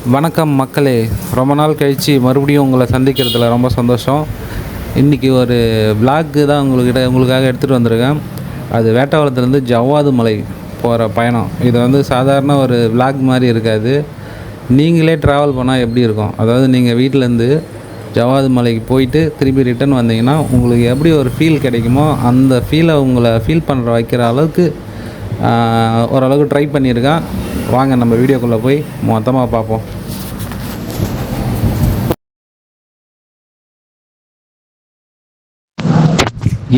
வணக்கம் மக்களே, ரொம்ப நாள் கழித்து மறுபடியும் உங்களை சந்திக்கிறதுல ரொம்ப சந்தோஷம். இன்றைக்கி ஒரு விளாக்கு தான் உங்களுக்காக எடுத்துகிட்டு வந்திருக்கேன். அது வேட்டவலத்துலேருந்து ஜவ்வாது மலை போகிற பயணம். இது வந்து சாதாரண ஒரு விளாக் மாதிரி இருக்காது. நீங்களே ட்ராவல் பண்ணால் எப்படி இருக்கும், அதாவது நீங்கள் வீட்டிலேருந்து ஜவ்வாது மலைக்கு போயிட்டு திரும்பி ரிட்டன் வந்தீங்கன்னா உங்களுக்கு எப்படி ஒரு ஃபீல் கிடைக்குமோ அந்த ஃபீலை உங்களை ஃபீல் பண்ணுற வைக்கிற அளவுக்கு ஓரளவுக்கு ட்ரை பண்ணியிருக்கேன். வாங்க நம்ம வீடியோக்குள்ளே போய் மொத்தமாக பார்ப்போம்.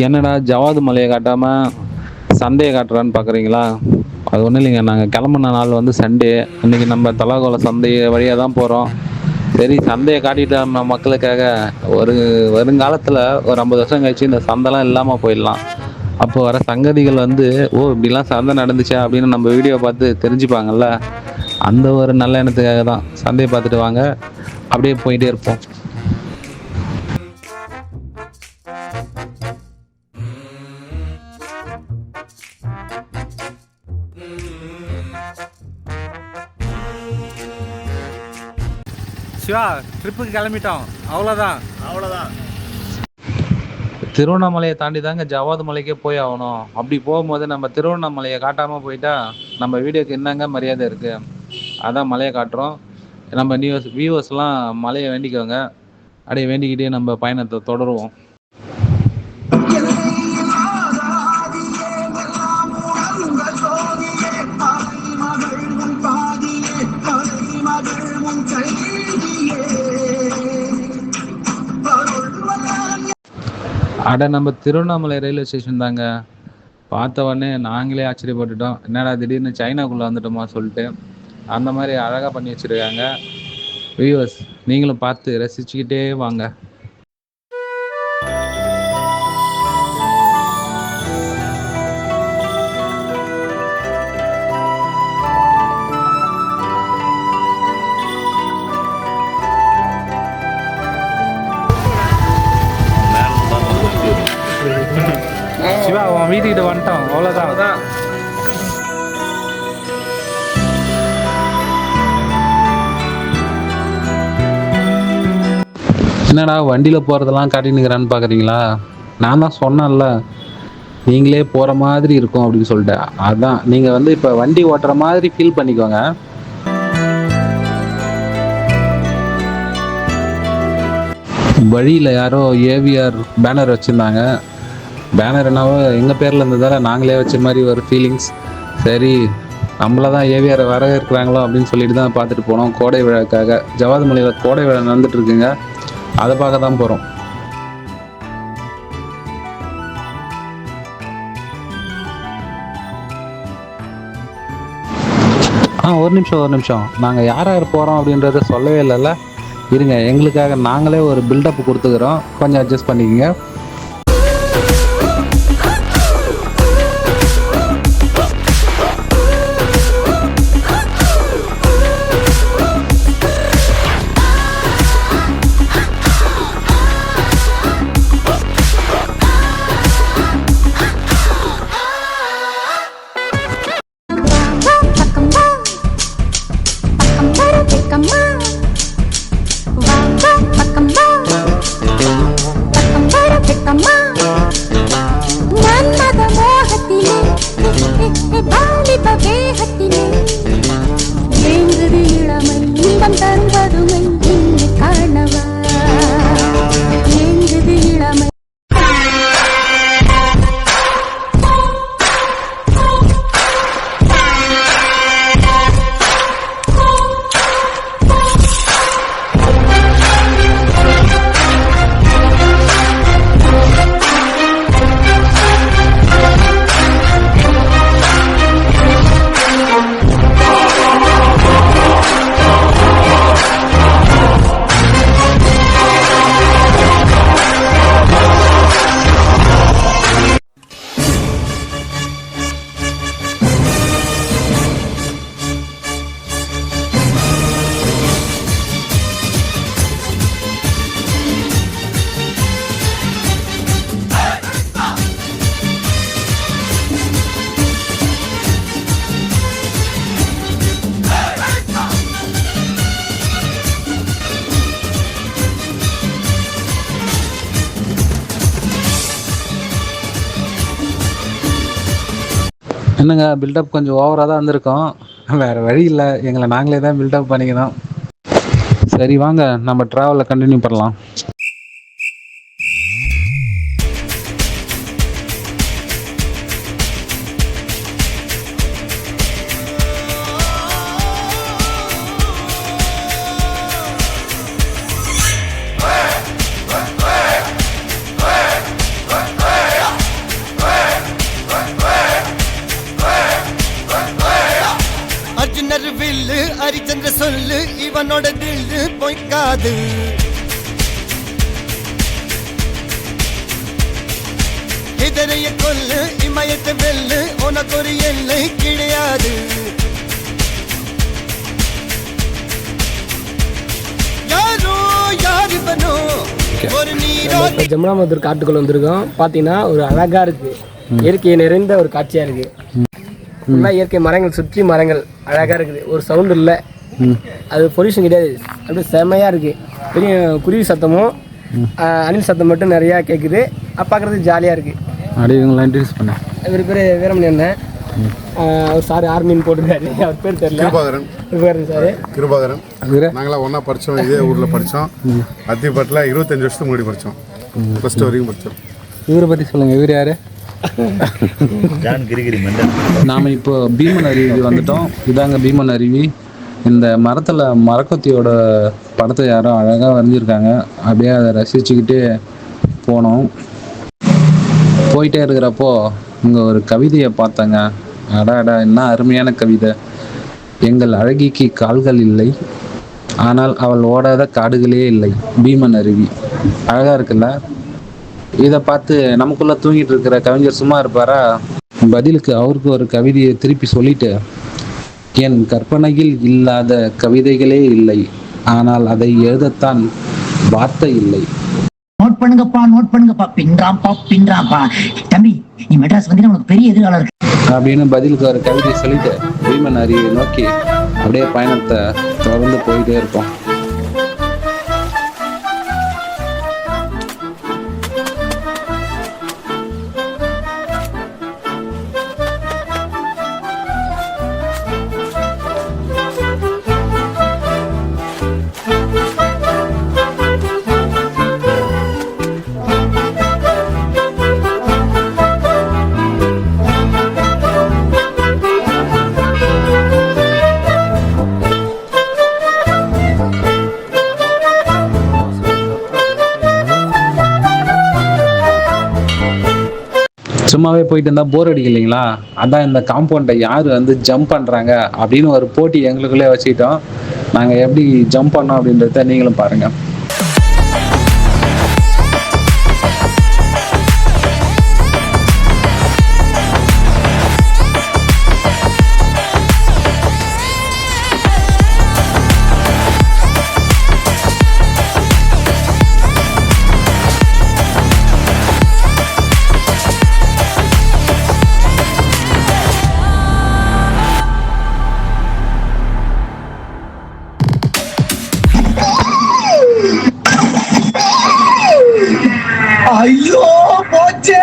என்னடா ஜவ்வாது மலையை காட்டாமல் சண்டையை காட்டுறான்னு பார்க்குறீங்களா? அது ஒன்றும் இல்லைங்க, நாங்கள் கிளம்புன நாள் வந்து சண்டே. இன்றைக்கி நம்ம தலாகோல சந்தை வழியாக தான் போகிறோம். சரி, சந்தையை காட்டிட்டு நம்ம மக்களுக்காக வருங்காலத்தில் ஒரு 50 வருஷம் கழிச்சு இந்த சந்தைலாம் இல்லாமல் போயிடலாம். அப்போ வர சங்கதிகள் வந்து இப்படிலாம் சந்தை நடந்துச்சா அப்படின்னு நம்ம வீடியோ பார்த்து தெரிஞ்சுப்பாங்கல்ல. அந்த ஒரு நல்ல எண்ணத்துக்காக தான். சந்தையை பார்த்துட்டு வாங்க, அப்படியே போயிட்டே இருப்போம். சிவா, ட்ரிப்புக்கு கிளம்பிட்டோம். அவ்வளோதான். திருவண்ணாமலையை தாண்டி தாங்க ஜவ்வாது மலைக்கே போய் ஆகணும். அப்படி போகும்போது நம்ம திருவண்ணாமலையை காட்டாமல் போயிட்டா நம்ம வீடியோக்கு என்னங்க மரியாதை இருக்குது? அதான் மலையை காட்டுறோம். நம்ம வியூவர்ஸ்லாம் மலையை வேண்டிக்கோங்க. அப்படியே வேண்டிக்கிட்டே நம்ம பயணத்தை தொடருவோம். நம்ம திருவண்ணாமலை ரயில்வே ஸ்டேஷன் தாங்க. பார்த்த உடனே நாங்களே ஆச்சரியப்பட்டுட்டோம். என்னடா திடீர்னு சைனாக்குள்ளே வந்துட்டோமா சொல்லிட்டு. அந்த மாதிரி அழகாக பண்ணி வச்சுருக்காங்க. வியூவர்ஸ், நீங்களும் பார்த்து ரசிச்சுக்கிட்டே வாங்க. சிவா, உன் வீட்டுக்கிட்ட வந்துட்டோம். அவ்வளோதான். என்னடா வண்டியில் போகிறதெல்லாம் காட்டினுக்கிறான்னு பார்க்குறீங்களா? நான் தான் சொன்னேன்ல, நீங்களே போகிற மாதிரி இருக்கும் அப்படின்னு சொல்லிட்டு. அதான் நீங்கள் வந்து இப்போ வண்டி ஓட்டுற மாதிரி ஃபீல் பண்ணிக்கோங்க. வழியில் யாரோ ஏவிஆர் பேனர் வச்சுருந்தாங்க. பேனர் என்னவோ எங்கள் பேரில் இருந்ததால் நாங்களே வச்ச மாதிரி ஒரு ஃபீலிங்ஸ். சரி, நம்மள தான் ஏவிஆர் வரவேற்கிறாங்களோ அப்படின்னு சொல்லிட்டு தான் பார்த்துட்டு போனோம். கோடை விழாக்காக ஜவ்வாது மலையில் கோடை விழா நடந்துட்டு இருக்குங்க. அதை பார்க்க தான் போகிறோம். ஒரு நிமிஷம். நாங்கள் யார் போகிறோம் அப்படின்றத சொல்லவே இல்லைல்ல. இருங்க, எங்களுக்காக நாங்களே ஒரு பில்டப் கொடுத்துக்கிறோம். கொஞ்சம் அட்ஜஸ்ட் பண்ணிக்கோங்க. என்னங்க பில்டப் கொஞ்சம் ஓவராக தான் வந்திருக்கோம். வேறு வழி இல்லை, எங்களை நாங்களே தான் பில்டப் பண்ணிக்கணும். சரி வாங்க நம்ம ட்ராவலை கண்டினியூ பண்ணலாம். அர்ஜுனர் வில்லு ஹரிச்சந்திர சொல்லு இவனோட தில்லு பொய்க்காது. இதரைய கொல்லு இமயத்தை வெல்லு உனக்கு ஒரு எல்லை கிடையாது. யாரோ யார் இவனோ ஒரு நீரோ. ஜமுனாமத்தூர் காட்டுக்குள்ள வந்திருக்கோம். பார்த்தீங்கன்னா ஒரு அழகா இருக்கு, இயற்கை நிறைந்த ஒரு காட்சியா இருக்கு. ஃபுல்லாக இயற்கை மரங்கள், சுற்றி மரங்கள் அழகாக இருக்குது. ஒரு சவுண்டு இல்லை, அது பொல்யூஷன் கிடையாது. அப்படியே செமையாக இருக்குது. பெரிய குருவி சத்தமும் அணில் சத்தம் மட்டும் நிறையா கேட்குது. பார்க்குறதுக்கு ஜாலியாக இருக்குது. அப்படியே இவங்களாம் இன்ட்ரடியூஸ் பண்ணேன். இவர் பேர் வீரமணி அண்ணன். அவர் சார் ஆர்மின்னு போட்டிருக்காரு. அவர் பேர் தெரியல. கிருபாகரன் சார். கிருபாகரன். நாங்களாம் ஒன்றா படித்தோம், இதே ஊரில் படித்தோம். அத்திப்பட்டில் 25 வருஷத்துக்கு முன்னாடி படித்தோம். +2 வரைக்கும் படித்தோம். இவரை பற்றி சொல்லுங்கள். இவர் யார்? நாம் இப்போ பீமன் அருவி வந்துட்டோம். இதாங்க பீமன் அருவி. இந்த மரத்தில் மரக்கொத்தியோட படத்தை யாரோ அழகாக வரைஞ்சிருக்காங்க. அப்படியே அதை ரசிச்சுக்கிட்டே போனோம். போயிட்டே இருக்கிறப்போ இங்கே ஒரு கவிதையை பார்த்தேங்க. அடா என்ன அருமையான கவிதை. எங்கள் அழகிக்கு கால்கள் இல்லை, ஆனால் அவள் ஓடாத காடுகளே இல்லை. பீமன் அருவி அழகாக இருக்குல்ல? இதை பார்த்து நமக்குள்ளே தூங்கிட்டு இருக்கிற கவிஞர் சும்மா இருப்பாரா? பதிலுக்கு அவருக்கு ஒரு கவிதையை திருப்பி சொல்லிட்டு, என் கற்பனையில் இல்லாத கவிதைகளே இல்லை, ஆனால் அதை எழுதத்தான் வார்த்தை இல்லை. நோட் பண்ணுங்கப்பா பின்றாம்பா. தம்பி, நீ மெட்ராஸ் வந்து உனக்கு பெரிய எதிர்காலம் இருக்கு அப்படின்னு பதிலுக்கு ஒரு கவிதையை சொல்லிட்டு பீமன் அருவியை நோக்கி அப்படியே பயணத்தை தொடர்ந்து போயிட்டே இருப்போம். சும்மாவே போயிட்டு இருந்தால் போர் அடிக்கலைங்களா? அதான் இந்த காம்பவுண்டை யார் ஜம்ப் பண்ணுறாங்க அப்படின்னு ஒரு போட்டி எங்களுக்குள்ளே வச்சுக்கிட்டோம். நாங்கள் எப்படி ஜம்ப் பண்ணோம் அப்படின்றத நீங்களும் பாருங்கள். ஐயோ போச்சே.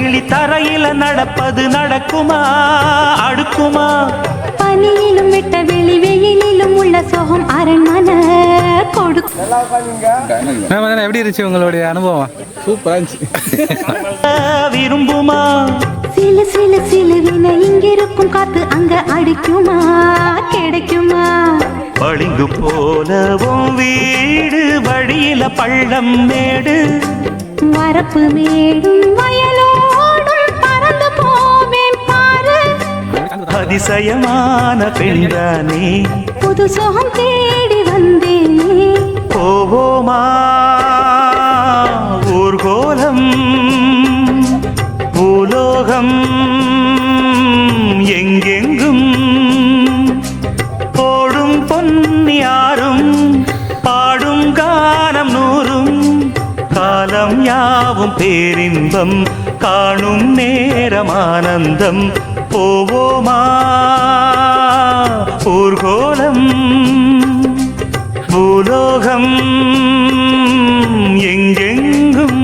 கிளி தரையில நடப்பது நடக்குமா அடுக்குமா? பனியிலும் விட்ட வெளி வெயிலிலும் உள்ள சோகம் அரண்மனை கொடுக்கும். எப்படி இருந்துச்சு உங்களுடைய அனுபவம்? சூப்பராக இருந்துச்சு. விரும்புமா? சிலு சிலு சிலுவின இங்கிருக்கும் காத்து அங்க அடிக்குமா கிடைக்குமா? பளிங்கு போலவும் வீடு வழியில பள்ளம் மேடு, வரப்பு மேடும் வயலோடும் பறந்து போவேன் பாரு. அதிசயமான பெண்தானே, புது சோகம் தேடி வந்தேனே. போவோமா ஊர்கோலம் பூலோகம் எங்கெங்கும் ஓடும் பொன்னியாரும் பாடும் கானம் நூறும், காலம் யாவும் பேரின்பம் காணும் நேரம் ஆனந்தம். போவோமா ஊர்கோலம் பூலோகம் எங்கெங்கும்.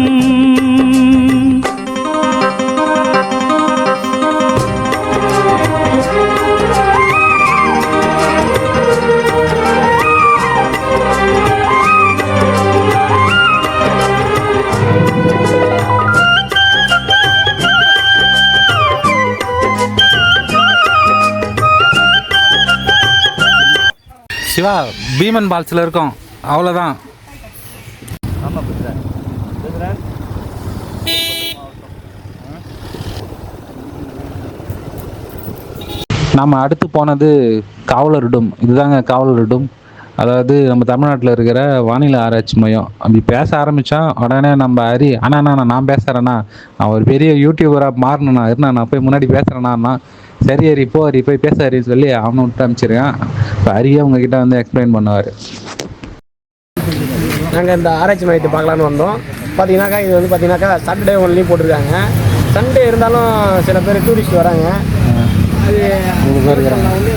சிவா பீமன் பால்ஸில் இருக்கோம், அவ்வளோதான். நம்ம அடுத்து போனது காவலர் டும். இதுதாங்க காவலர் டும். அதாவது நம்ம தமிழ்நாட்டில் இருக்கிற வானிலை ஆராய்ச்சி மையம். அப்படி பேச ஆரம்பித்தா உடனே நம்ம அண்ணா நான் பேசுகிறேண்ணா, நான் ஒரு பெரிய யூடியூபராக மாறணுண்ணா, நான் போய் முன்னாடி பேசுகிறேண்ணா. சரி ஹரி போய் பேச ஹரின்னு சொல்லி அவனை விட்டு அனுப்பிச்சிருக்கேன். இப்போ ஹரியே உங்ககிட்ட வந்து எக்ஸ்பிளைன் பண்ணுவார். நாங்கள் இந்த ஆராய்ச்சி மையத்தை பார்க்கலான்னு வந்தோம். பார்த்தீங்கன்னாக்கா இது வந்து பார்த்தீங்கன்னாக்கா சாட்டர்டே ஒன்லையும் போட்டிருக்காங்க. சண்டே இருந்தாலும் சில பேர் டூரிஸ்ட் வராங்க. அது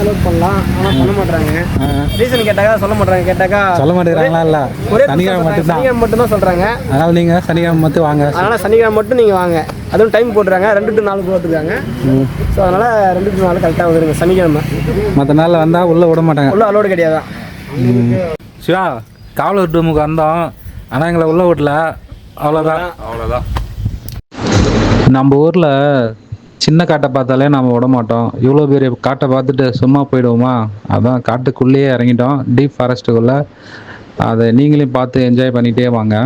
அலோட் பண்ணலாம், ஆனால் பண்ண மாட்டாங்க. ரீசன் கேட்டாக்கா சொல்ல மாட்டேங்கிறாங்களா? இல்லை, ஒரே சனிக்கிழமை மட்டும்தான் சொல்கிறாங்க. அதனால் நீங்கள் சனிக்கிழமை மட்டும் வாங்க. அதனால் சனிக்கிழமை மட்டும் நீங்கள் வாங்க. அதுவும் டைம் போட்டுருக்காங்க, 2 to 4 போட்டுருக்காங்க. ஸோ அதனால் 2 to 4 கரெக்டாக வந்துடுங்க சனிக்கிழமை. மற்ற நாளில் வந்தால் உள்ளே விட மாட்டாங்க. உள்ள அலோடு கிடையாது. சிவா காவலர் டூமுக்கு வந்தோம், ஆனால் எங்களை உள்ளே விடல. அவ்வளோதான். நம்ம ஊரில் சின்ன காட்டை பார்த்தாலே நம்ம விட மாட்டோம். இவ்வளோ பெரிய காட்டை பார்த்துட்டு சும்மா போயிடுவோமா? அதான் காட்டுக்குள்ளேயே இறங்கிட்டோம், டீப் ஃபாரஸ்ட்டுக்குள்ளே. அதை நீங்களும் பார்த்து என்ஜாய் பண்ணிகிட்டே வாங்க.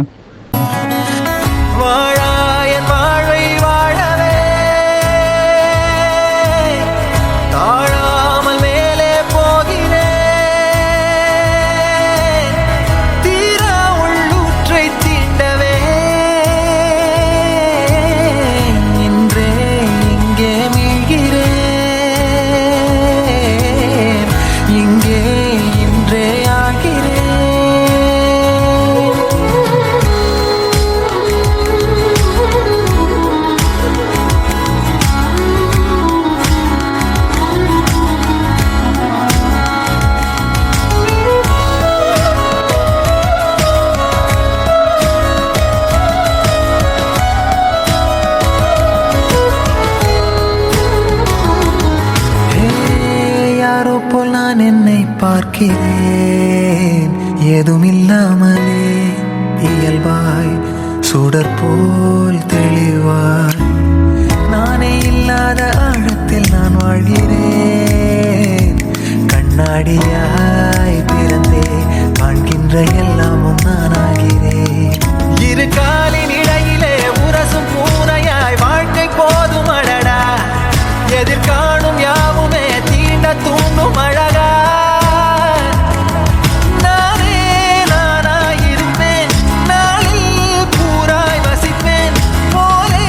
நான் என்னை பார்க்கிறேன், ஏதுமில்லாமலே இயல்பாய் சுடர் போல் தெளிவாய். நானே இல்லாத ஆழத்தில் நான் வாழ்கிறேன், கண்ணாடியாய் பிறந்தே காண்கின்ற எல்லாமும் நானாகிறேன். இரு காலின் இடையிலே உரசும் பூனையாய் வாழ்க்கை போதும் அடடா, எதிர்காணும் யாவுமே தீண்ட தூண்டும் அழகா. நானே நானாயிருப்பேன், நாளில் பூராய் வசிப்பேன், போலே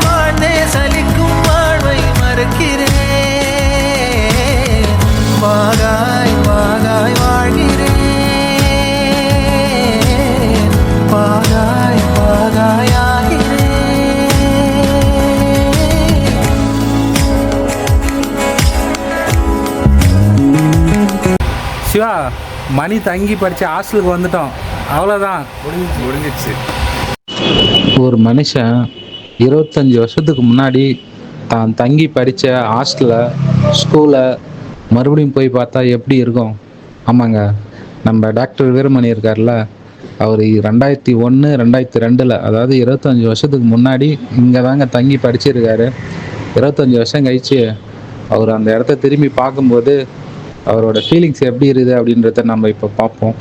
வாழ்ந்தே சலிக்கும் வாழ்வை மறுக்கிறேன். வாகாய் வாகாய் வாழ்கிறேன், வாகாய் வாகாய் ஆகிறேன். சிவா மணி தங்கி படித்த ஹாஸ்டலுக்கு வந்துட்டோம், அவ்வளோதான், முடிஞ்சிச்சு. ஒரு மனுஷன் 25 வருஷத்துக்கு முன்னாடி தான் தங்கி படித்த ஹாஸ்டலில் ஸ்கூலை மறுபடியும் போய் பார்த்தா எப்படி இருக்கும்? ஆமாங்க, நம்ம டாக்டர் வீரமணி இருக்கார்ல, அவர் 2001 2002 அதாவது 25 வருஷத்துக்கு முன்னாடி இங்கே தாங்க தங்கி படிச்சிருக்காரு. 25 வருஷம் கழிச்சு அவர் அந்த இடத்த திரும்பி பார்க்கும்போது அவரோட ஃபீலிங்ஸ் எப்படி இருக்குது அப்படின்றத நம்ம இப்போ பார்ப்போம்.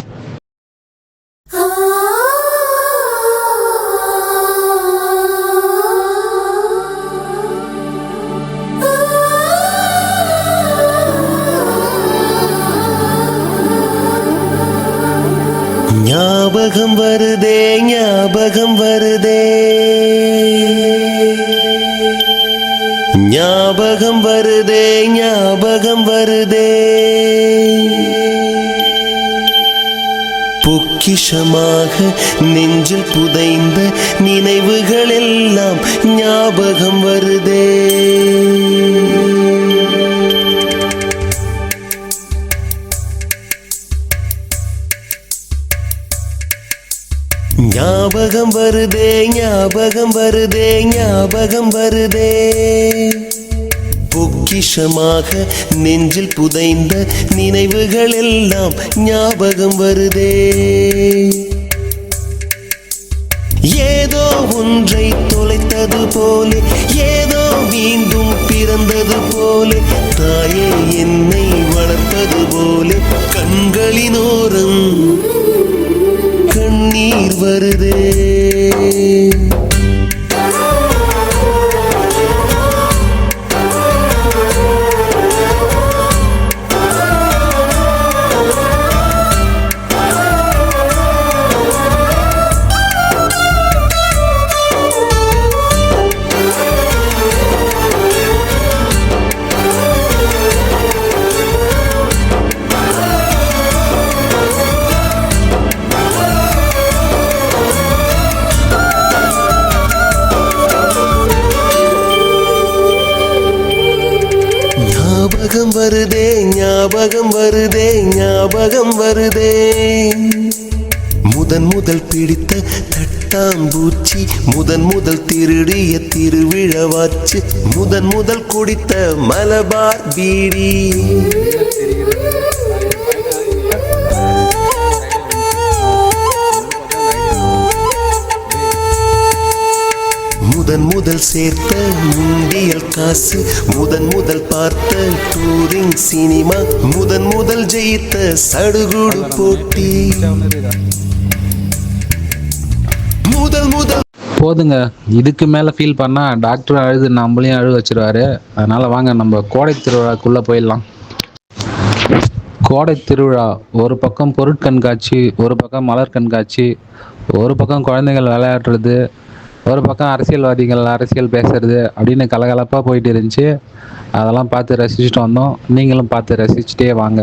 ஞாபகம் வருதே ஞாபகம் வருதே ஞாபகம் வருதே ஞாபகம் வருதே பொக்கிஷமாக நெஞ்சில் புதைந்த நினைவுகள் எல்லாம் ஞாபகம் வருதே. ஞாபகம் வருதே ஞாபகம் வருதே ஞாபகம் வருதே பொக்கிஷமாக நெஞ்சில் புதைந்த நினைவுகள் எல்லாம் ஞாபகம் வருதே. ஏதோ ஒன்றை தொலைத்தது போலே, ஏதோ மீண்டும் பிறந்தது போலே, தாயே என்னை வளர்ப்பது போலே கண்களினோரம் கண்ணீர் வருதே. ஞாபகம் வருதே ஞாபகம் வருதே ஞாபகம் வருதே முதன் முதல் பிடித்த தட்டாம்பூச்சி, முதன் முதல் திருடிய திருவிழவாச்சு, முதன் முதல் குடித்த மலபார் பீடி, முதன் முதல் சேர்த்த முண்டியல் காசு, முதன் முதல் பார்த்த டூரிங் சினிமா, முதன் முதல் ஜெயித்த சடுகுடு போட்டி, முதல் முதல். போதுங்க, இதுக்கு மேலே ஃபீல் பண்ணால் டாக்டர் அழுது நம்மளையும் அழுக வச்சிருவாரு. அதனால் வாங்க நம்ம கோடை திருவிழாக்குள்ளே போயிடலாம். கோடை திருவிழா ஒரு பக்கம் பொருட்கண்காட்சி, ஒரு பக்கம் மலர் கண்காட்சி, ஒரு பக்கம் குழந்தைகள் விளையாடுறது, ஒரு பக்கம் அரசியல்வாதிகள் அரசியல் பேசுறது அப்படின்னு கலகலப்பாக போயிட்டு இருந்துச்சு. அதெல்லாம் பார்த்து ரசிச்சுட்டு வந்தோம். நீங்களும் பார்த்து ரசிச்சுட்டே வாங்க.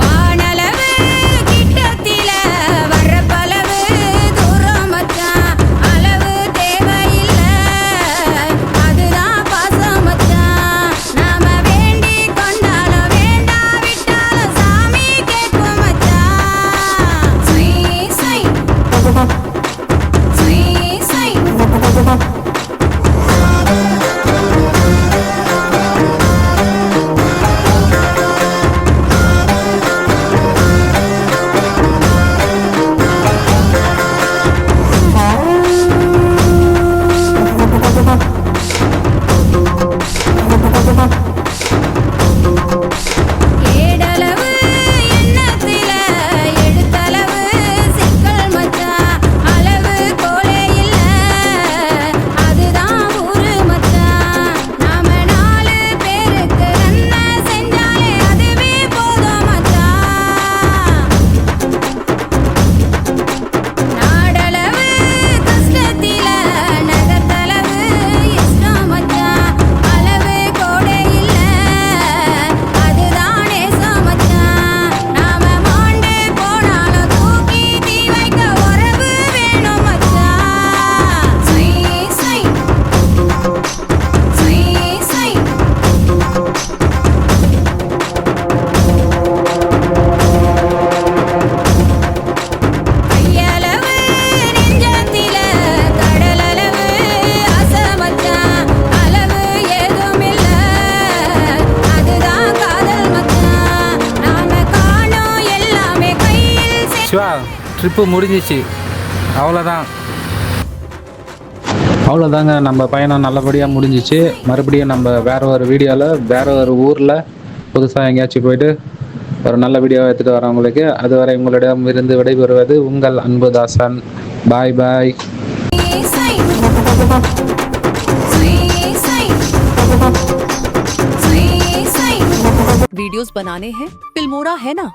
வானளவு கிட்டத்தில வர சிவா ட்ரிப்பு முடிஞ்சிச்சு, அவ்வளோதான். அவ்வளோதாங்க, நம்ம பயணம் நல்லபடியாக முடிஞ்சிச்சு. மறுபடியும் நம்ம வேற ஒரு வீடியோவில் வேற ஒரு ஊரில் புதுசாக எங்கேயாச்சும் போயிட்டு ஒரு நல்ல வீடியோவை எடுத்துகிட்டு வரேன் உங்களுக்கு. அதுவரை உங்களிடம் இருந்து விடைபெறுவது உங்கள் அன்புதாசன். பாய் பாய். वीडियोस बनाने हैं, फिल्मोरा है ना।